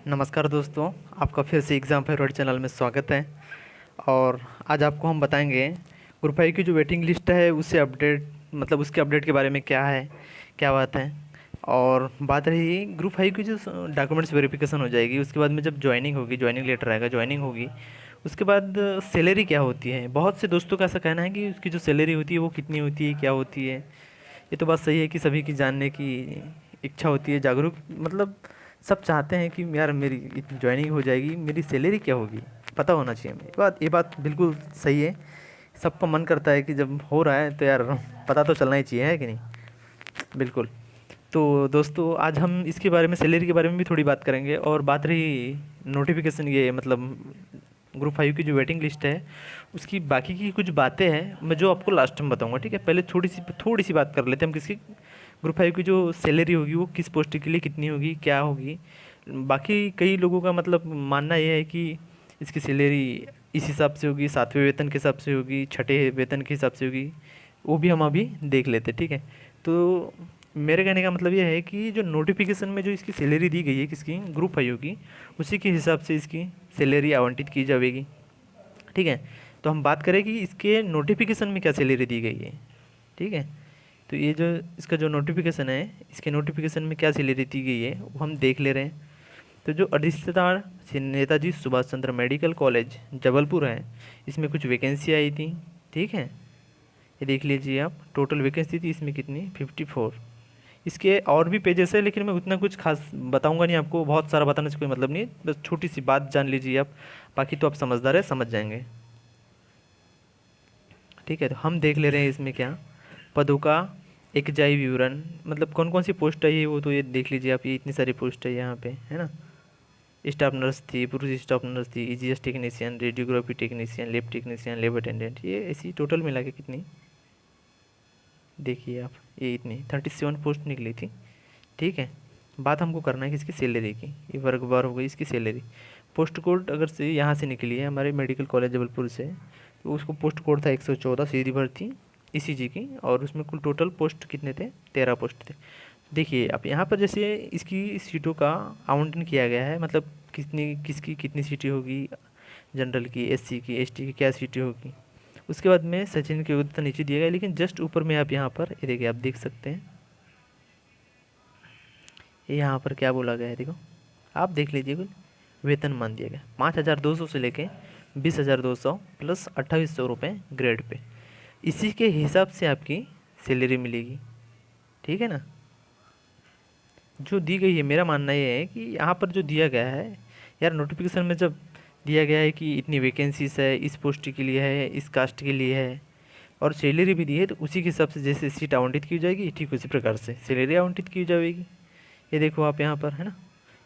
नमस्कार दोस्तों, आपका फिर से एग्ज़ाम फेवरेट चैनल में स्वागत है। और आज आपको हम बताएंगे ग्रुप आई की जो वेटिंग लिस्ट है उससे अपडेट, मतलब उसके अपडेट के बारे में क्या है, क्या बात है। और बात रही ग्रुप आई की जो डॉक्यूमेंट्स वेरिफिकेशन हो जाएगी, उसके बाद में जब ज्वाइनिंग होगी, ज्वाइनिंग लेटर आएगा, ज्वाइनिंग होगी, उसके बाद सैलरी क्या होती है। बहुत से दोस्तों का ऐसा कहना है कि उसकी जो सैलरी होती है वो कितनी होती है, क्या होती है। ये तो बात सही है कि सभी की जानने की इच्छा होती है, जागरूक, मतलब सब चाहते हैं कि यार मेरी ज्वाइनिंग हो जाएगी, मेरी सैलरी क्या होगी, पता होना चाहिए हमें। ये बात बिल्कुल सही है। सबका मन करता है कि जब हो रहा है तो यार पता तो चलना ही चाहिए, है कि नहीं। बिल्कुल। तो दोस्तों आज हम इसके बारे में, सैलरी के बारे में भी थोड़ी बात करेंगे। और बात रही नोटिफिकेशन, ये मतलब ग्रुप फाइव की जो वेटिंग लिस्ट है उसकी बाकी की कुछ बातें हैं, मैं जो आपको लास्ट में बताऊंगा, ठीक है। पहले थोड़ी सी बात कर लेते हैं हम किसकी। ग्रुप फाइव की जो सैलरी होगी वो किस पोस्ट के लिए कितनी होगी, क्या होगी। बाकी कई लोगों का मतलब मानना यह है कि इसकी सैलरी इस हिसाब से होगी, सातवें वेतन के हिसाब से होगी, छठे वेतन के हिसाब से होगी। वो भी हम अभी देख लेते हैं, ठीक है। तो मेरे कहने का मतलब ये है कि जो नोटिफिकेशन में जो इसकी सैलरी दी गई है किसकी, ग्रुप फाइव की, उसी के हिसाब से इसकी सैलरी आवंटित की जाएगी, ठीक है। तो हम बात करें कि इसके नोटिफिकेशन में क्या सैलरी दी गई है, ठीक है। तो ये जो इसका जो नोटिफिकेशन है, इसके नोटिफिकेशन में क्या सैलरी दी गई है वो हम देख ले रहे हैं। तो जो अधिष्ठाता श्री नेताजी सुभाष चंद्र मेडिकल कॉलेज जबलपुर है, इसमें कुछ वैकेंसी आई थी, ठीक है। ये देख लीजिए आप, टोटल वैकेंसी थी इसमें कितनी, 54। इसके और भी पेजेस है लेकिन मैं उतना कुछ खास बताऊंगा नहीं आपको, बहुत सारा बताने से कोई मतलब नहीं है, बस छोटी सी बात जान लीजिए आप। बाकी तो आप समझदार है, समझ जाएंगे, ठीक है। तो हम देख ले रहे हैं इसमें क्या पदों का एकजाई विवरण, मतलब कौन कौन सी पोस्ट है ये, वो तो ये देख लीजिए आप। ये इतनी सारी पोस्ट है यहाँ पे, है ना। स्टाफ नर्स थी, पुरुष स्टाफ नर्स थी, EGS technician, radiography technician, lab technician, lab attendant, ये ऐसी टोटल मिला के कितनी, देखिए आप, ये इतनी 37 पोस्ट निकली थी, ठीक है। बात हमको करना है कि इसकी सैलरी की, ये वर्ग बार हो गई इसकी सैलरी। पोस्ट कोड अगर से यहाँ से निकली है हमारे मेडिकल कॉलेज जबलपुर से, तो उसको पोस्ट कोड था 114, सीधी भर्ती ईसीजी की। और उसमें कुल टोटल पोस्ट कितने थे, 13 पोस्ट थे। देखिए आप यहाँ पर जैसे इसकी सीटों का आवंटन किया गया है, मतलब कितनी किसकी कितनी सीटें होगी, जनरल की, एससी की, एसटी की क्या सीटें होगी। उसके बाद में सचिन के उत्तर नीचे दिया गया, लेकिन जस्ट ऊपर में आप यहाँ पर ये देखिए, आप देख सकते हैं ये यहाँ पर क्या बोला गया है, देखो आप देख लीजिए। कुल वेतन मान दिया गया 5,200 से लेके 20,200 प्लस 2,800 रुपये ग्रेड पे। इसी के हिसाब से आपकी सैलरी मिलेगी, ठीक है ना। जो दी गई है, मेरा मानना ये है कि यहाँ पर जो दिया गया है, यार नोटिफिकेशन में जब दिया गया है कि इतनी वैकेंसीज है, इस पोस्ट के लिए है, इस कास्ट के लिए है, और सैलरी भी दी है, तो उसी के हिसाब से जैसे सीट आवंटित की जाएगी, ठीक उसी प्रकार से सैलरी आवंटित की जाएगी। ये देखो आप यहाँ पर, है ना।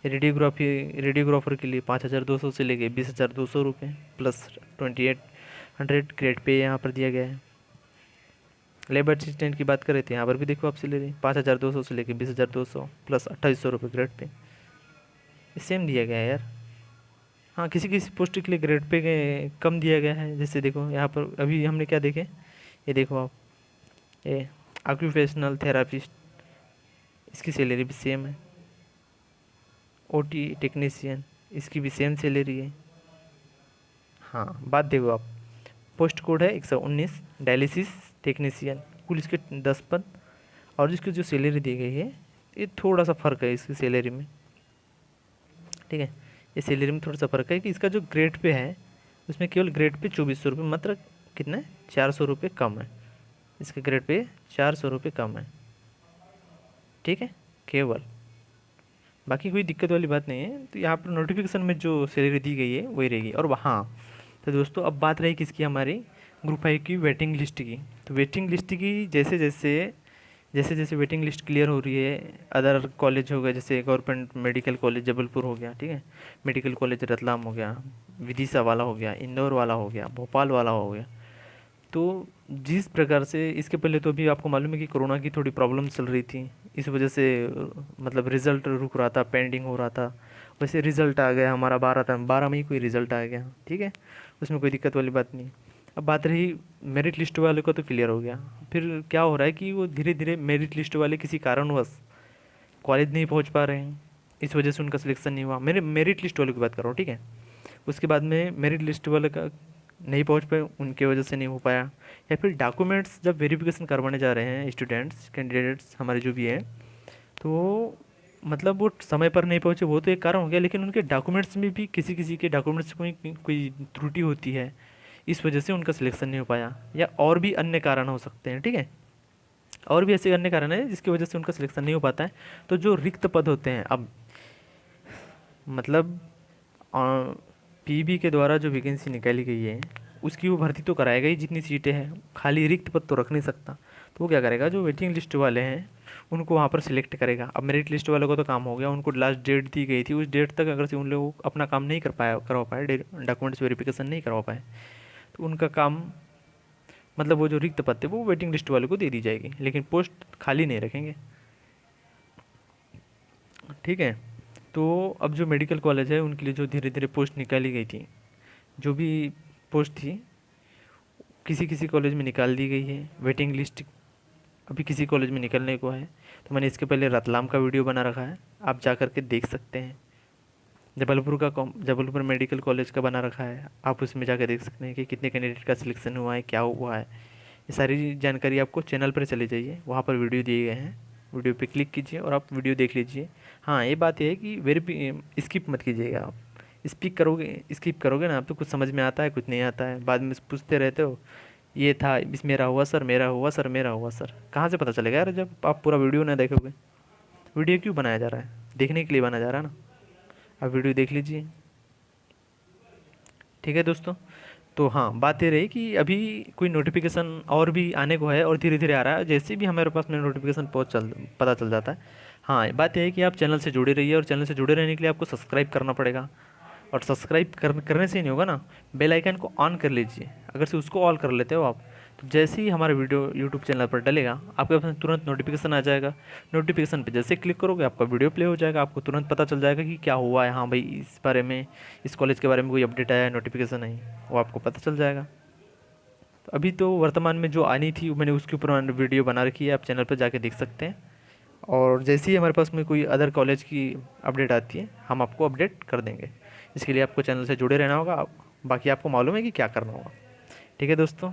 रेडियोग्राफर के लिए 5,200 से लेके 20,200 रुपये प्लस 2,800 ग्रेड पे यहाँ पर दिया गया है। लेबर असिस्टेंट की बात करें तो यहाँ पर भी देखो आप सैलरी 5,200 से लेके 20,200 प्लस 2,800 रुपये ग्रेड पे, ये सेम दिया गया है यार। हाँ, किसी किसी पोस्ट के लिए ग्रेड पे कम दिया गया है, जैसे देखो यहाँ पर अभी हमने क्या देखे, ये देखो आप, ये ऑक्यूपेशनल थेरापिस्ट, इसकी सैलरी भी सेम है। ओटी टेक्नीशियन, इसकी भी सेम सैलरी है। हाँ, बात देखो आप, पोस्ट कोड है 119, डायलिसिस टेक्नीशियन, कुल इसके 10 पद। और इसकी जो सैलरी दी गई है, ये थोड़ा सा फ़र्क है इसकी सैलरी में, ठीक है। ये सैलरी में थोड़ा सा फ़र्क है कि इसका जो ग्रेड पे है उसमें केवल ग्रेड पे 2,400 रुपये, मतलब कितना है, 400 रुपये कम है। इसके ग्रेड पे 400 रुपये कम है, ठीक है, केवल। बाकी कोई दिक्कत वाली बात नहीं है। तो यहाँ पर नोटिफिकेशन में जो सैलरी दी गई है वही रहेगी। और हाँ, तो दोस्तों अब बात रही किसकी, हमारी ग्रुप फाइव की वेटिंग लिस्ट की। तो वेटिंग लिस्ट की जैसे जैसे वेटिंग लिस्ट क्लियर हो रही है, अदर कॉलेज हो गए, जैसे गवर्नमेंट मेडिकल कॉलेज जबलपुर हो गया, ठीक है, मेडिकल कॉलेज रतलाम हो गया, विदिशा वाला हो गया, इंदौर वाला हो गया, भोपाल वाला हो गया। तो जिस प्रकार से इसके पहले तो अभी आपको मालूम है कि कोरोना की थोड़ी प्रॉब्लम चल रही थी, इस वजह से मतलब रिज़ल्ट रुक रहा था, पेंडिंग हो रहा था। वैसे रिज़ल्ट आ गया हमारा 12 मई को ही रिज़ल्ट आ गया, ठीक है, उसमें कोई दिक्कत वाली बात नहीं। अब बात रही मेरिट लिस्ट वाले को, तो क्लियर हो गया। फिर क्या हो रहा है कि वो धीरे धीरे मेरिट लिस्ट वाले किसी कारणवश कॉलेज नहीं पहुंच पा रहे हैं, इस वजह से उनका सिलेक्शन नहीं हुआ। मेरे मेरिट लिस्ट वालों की बात कर रहा हूँ, ठीक है। उसके बाद में मेरिट लिस्ट वाले का नहीं पहुंच पाए, उनके वजह से नहीं हो पाया। या फिर डॉक्यूमेंट्स जब वेरिफिकेशन करवाने जा रहे हैं स्टूडेंट्स कैंडिडेट्स हमारे जो भी हैं, तो मतलब वो समय पर नहीं पहुंचे, वो तो एक कारण हो गया, लेकिन उनके डॉक्यूमेंट्स में भी किसी किसी के डॉक्यूमेंट्स में कोई कोई त्रुटि होती है, इस वजह से उनका सिलेक्शन नहीं हो पाया। या और भी अन्य कारण हो सकते हैं, ठीक है। और भी ऐसे अन्य कारण है जिसकी वजह से उनका सिलेक्शन नहीं हो पाता है। तो जो रिक्त पद होते हैं, अब मतलब पीबी के द्वारा जो वैकेंसी निकाली गई है उसकी वो भर्ती तो कराएगा ही, जितनी सीटें हैं, खाली रिक्त पद तो रख नहीं सकता। तो वो क्या करेगा, जो वेटिंग लिस्ट वाले हैं उनको वहाँ पर सिलेक्ट करेगा। अब मेरिट लिस्ट वालों को तो काम हो गया, उनको लास्ट डेट दी गई थी, उस डेट तक अगर से उन लोग अपना काम नहीं करवा पाए, डॉक्यूमेंट्स वेरिफिकेशन नहीं करवा पाए, तो उनका काम मतलब वो जो रिक्त पद थे वो वेटिंग लिस्ट वालों को दे दी जाएगी, लेकिन पोस्ट खाली नहीं रखेंगे, ठीक है। तो अब जो मेडिकल कॉलेज है उनके लिए जो धीरे धीरे पोस्ट निकाली गई थी, जो भी पोस्ट थी किसी किसी कॉलेज में निकाल दी गई है। वेटिंग लिस्ट अभी किसी कॉलेज में निकलने को है, तो मैंने इसके पहले रतलाम का वीडियो बना रखा है, आप जा कर के देख सकते हैं। जबलपुर मेडिकल कॉलेज का बना रखा है, आप उसमें जाकर देख सकते हैं कि कितने कैंडिडेट का सिलेक्शन हुआ है, क्या हुआ है। ये सारी जानकारी आपको चैनल पर चले जाइए, वहाँ पर वीडियो दिए गए हैं, वीडियो पे क्लिक कीजिए और आप वीडियो देख लीजिए। हाँ, ये बात यह है कि स्किप मत कीजिएगा आप। स्किप करोगे ना आप तो कुछ समझ में आता है, कुछ नहीं आता है, बाद में पूछते रहते हो ये था इस मेरा हुआ सर, मेरा हुआ सर, मेरा हुआ सर। कहाँ से पता चलेगा यार जब आप पूरा वीडियो ना देखोगे। वीडियो क्यों बनाया जा रहा है, देखने के लिए बनाया जा रहा है ना। आप वीडियो देख लीजिए, ठीक है दोस्तों। तो हाँ, बात ये रही कि अभी कोई नोटिफिकेशन और भी आने को है और धीरे धीरे आ रहा है, जैसे भी हमारे पास में नोटिफिकेशन पता चल जाता है। हाँ, बात यह है कि आप चैनल से जुड़े रहिए, और चैनल से जुड़े रहने के लिए आपको सब्सक्राइब करना पड़ेगा। और करने से ही नहीं होगा ना, बेल आइकन को ऑन कर लीजिए। अगर से उसको ऑल कर लेते हो आप, तो जैसे ही हमारा वीडियो यूट्यूब चैनल पर डलेगा आपके पास तुरंत नोटिफिकेशन आ जाएगा। नोटिफिकेशन पे जैसे क्लिक करोगे आपका वीडियो प्ले हो जाएगा, आपको तुरंत पता चल जाएगा कि क्या हुआ है। हाँ भाई, इस बारे में, इस कॉलेज के बारे में कोई अपडेट आया है, नोटिफिकेशन आई, वो आपको पता चल जाएगा। तो अभी तो वर्तमान में जो आनी थी मैंने उसके ऊपर वीडियो बना रखी है, आप चैनल पर जाके देख सकते हैं। और जैसे ही हमारे पास में कोई अदर कॉलेज की अपडेट आती है हम आपको अपडेट कर देंगे। इसके लिए आपको चैनल से जुड़े रहना होगा, बाकी आपको मालूम है कि क्या करना होगा। ठीक है दोस्तों,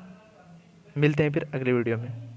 मिलते हैं फिर अगले वीडियो में।